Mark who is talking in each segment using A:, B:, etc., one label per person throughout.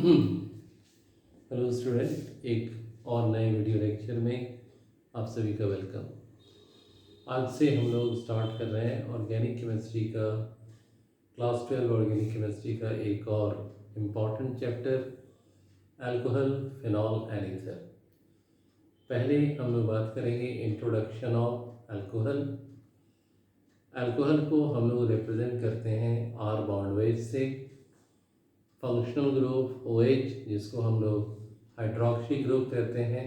A: Hello student, एक और नए वीडियो लेक्चर में आप सभी का वेलकम। आज से हम लोग स्टार्ट कर रहे हैं ऑर्गेनिक केमिस्ट्री का क्लास 12 ऑर्गेनिक केमिस्ट्री का एक और important chapter alcohol, phenol and ether. पहले हम लोग बात करेंगे इंट्रोडक्शन ऑफ अल्कोहल। अल्कोहल को हम लोग रिप्रेजेंट करते हैं आर बॉन्ड वेज से। फंक्शनल ग्रुप OH, जिसको हम लोग हाइड्रोक्सी ग्रुप कहते हैं,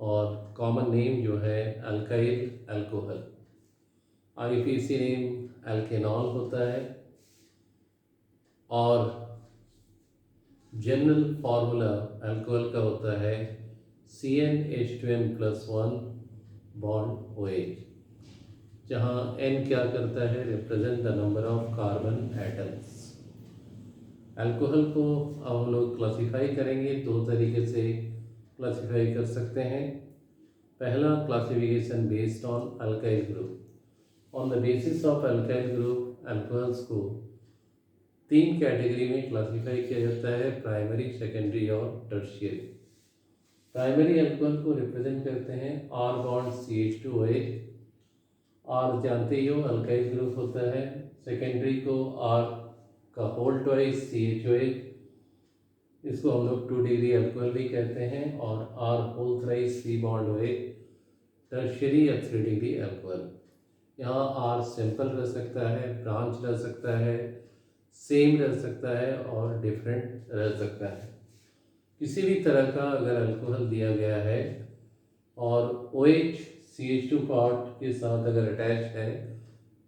A: और कॉमन नेम जो है अल्काइल अल्कोहल। IUPAC नेम एल्केनॉल होता है और जनरल फार्मूला अल्कोहल का होता है CnH2n+1 बॉन्ड OH, जहाँ N क्या करता है, represent the number of carbon atoms. Alcohol को अब हम लोग क्लासिफाई करेंगे, दो तरीके से क्लासिफाई कर सकते हैं। पहला classification based on alkyl group. On the basis of alkyl group alcohols को तीन कैटेगरी में क्लासिफाई किया जाता है, प्राइमरी, सेकेंडरी और टर्शियरी। प्राइमरी अल्कोहल को रिप्रेजेंट करते हैं R बॉन्ड CH2OH। R जानते ही हो अल्काइल ग्रुप होता है। सेकेंडरी को R का होल ट्वाइस CHOH, इसको हम लोग 2 डिग्री अल्कोहल भी कहते हैं, और R whole thrice C bond OH tertiary या 3 डिग्री अल्कोहल। यहाँ R सिंपल रह सकता है, ब्रांच रह सकता है, सेम रह सकता है और डिफरेंट रह सकता है। किसी भी तरह का अगर अल्कोहल दिया गया है और OH CH2 पार्ट के साथ अगर अटैच है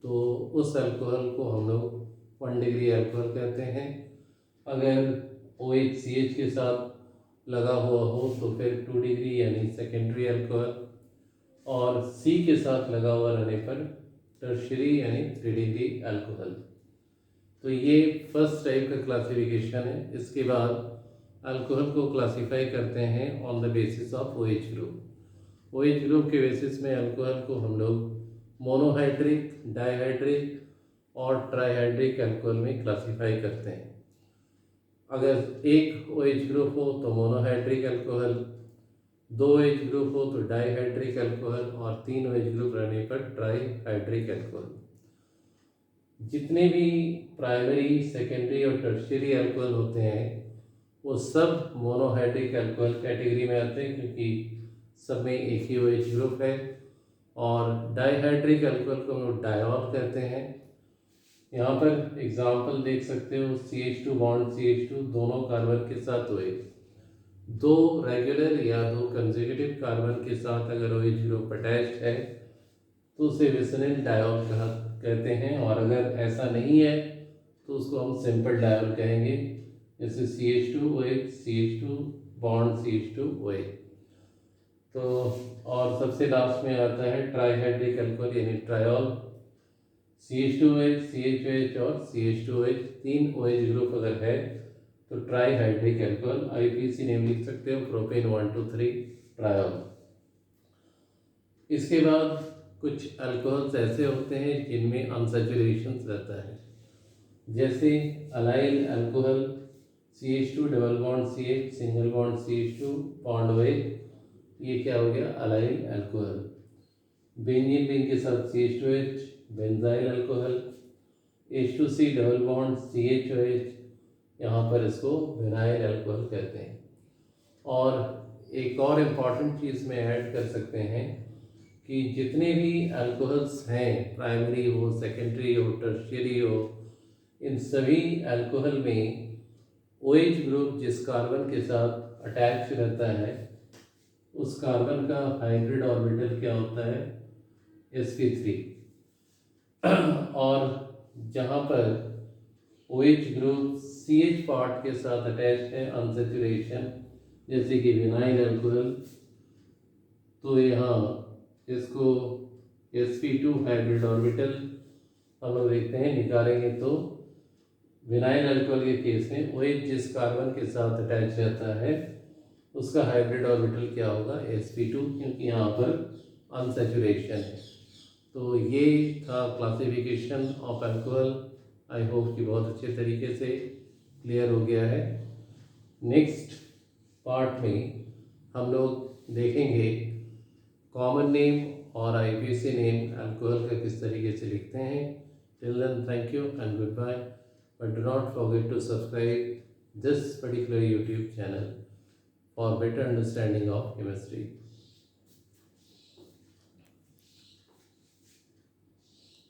A: तो उस अल्कोहल को हम लोग 1 डिग्री अल्कोहल कहते हैं। अगर OH CH के साथ लगा हुआ हो तो फिर 2 डिग्री यानी सेकेंडरी अल्कोहल, और C के साथ लगा हुआ रहने पर टर्शियरी यानी 3 डिग्री अल्कोहल। तो ये फर्स्ट टाइप का क्लासिफिकेशन है। इसके बाद अल्कोहल को क्लासिफाई करते हैं on the basis of OH group. OH group के बेसिस में अल्कोहल को हम लोग मोनोहाइड्रिक, डाइहाइड्रिक और ट्राइहाइड्रिक अल्कोहल में क्लासिफाई करते हैं। अगर एक OH ग्रुप हो तो मोनोहाइड्रिक अल्कोहल, 2 OH ग्रुप हो तो डाइहाइड्रिक अल्कोहल, और 3 OH ग्रुप रहने पर ट्राइहाइड्रिक अल्कोहल। जितने भी प्राइमरी, सेकेंडरी और टर्शियरी अल्कोहल होते हैं वो सब मोनोहाइड्रिक अल्कोहल कैटेगरी में आते हैं, क्योंकि सब में एक ही OH ग्रुप है। और डाइहाइड्रिक अल्कोहल को हम लोग डायॉल कहते हैं। यहाँ पर एग्जाम्पल देख सकते हो, CH2 बॉन्ड CH2 दोनों कार्बन के साथ OH, 2 रेगुलर या 2 कंसेक्यूटिव कार्बन के साथ अगर OH ग्रुप अटैच्ड है तो उसे विसिनल डायॉल कहते हैं, और अगर ऐसा नहीं है तो उसको हम सिंपल डायॉल कहेंगे, जैसे CH2OH, CH2 बॉन्ड CH2OH। तो और सबसे लास्ट में आता है ट्राइहाइड्रिक अल्कोहल यानी ट्रायॉल। CH2OH, CHOH और CH2OH 3 OH ग्रुप अगर है तो ट्राइहाइड्रिक अल्कोहल। IUPAC नेम लिख सकते हो, प्रोपेन 1,2,3 ट्रायॉल। इसके बाद कुछ अल्कोहल्स ऐसे होते हैं जिनमें अनसैचुरेशन रहता है, जैसे allyl alcohol, CH2 double bond CH, single bond CH2 bond OH, ये क्या हो गया, अलाइल अल्कोहल। बेंजीन रिंग के साथ CH2H, benzyl alcohol. H2C double bond CHOH, यहाँ पर इसको विनाइल अल्कोहल कहते हैं। और एक और इम्पॉर्टेंट चीज़ में ऐड कर सकते हैं कि जितने भी अल्कोहल्स हैं, प्राइमरी हो, सेकेंडरी हो, टर्शियरी हो, इन सभी अल्कोहल में OH ग्रुप जिस कार्बन के साथ अटैच रहता है उस कार्बन का हाइब्रिड ऑर्बिटल क्या होता है, sp3। और जहाँ पर OH ग्रुप CH पार्ट के साथ अटैच है, अनसैचुरेशन, जैसे कि विनाइल अल्कोहल, तो यहाँ इसको sp2 हाइब्रिड ऑर्बिटल हम लोग देखते हैं, निकालेंगे तो विनाइल अल्कोहल के केस में OH जिस कार्बन के साथ अटैच रहता है उसका हाइब्रिड ऑर्बिटल क्या होगा, sp2, क्योंकि यहाँ पर अनसैचुरेशन है। तो ये था classification of alcohol. I hope कि बहुत अच्छे तरीके से क्लियर हो गया है। नेक्स्ट पार्ट में हम लोग देखेंगे कॉमन नेम और आईपीसी नेम अल्कोहल का किस तरीके से लिखते हैं. Till then thank you and good bye. But do not forget to subscribe this particular YouTube channel for better understanding of chemistry.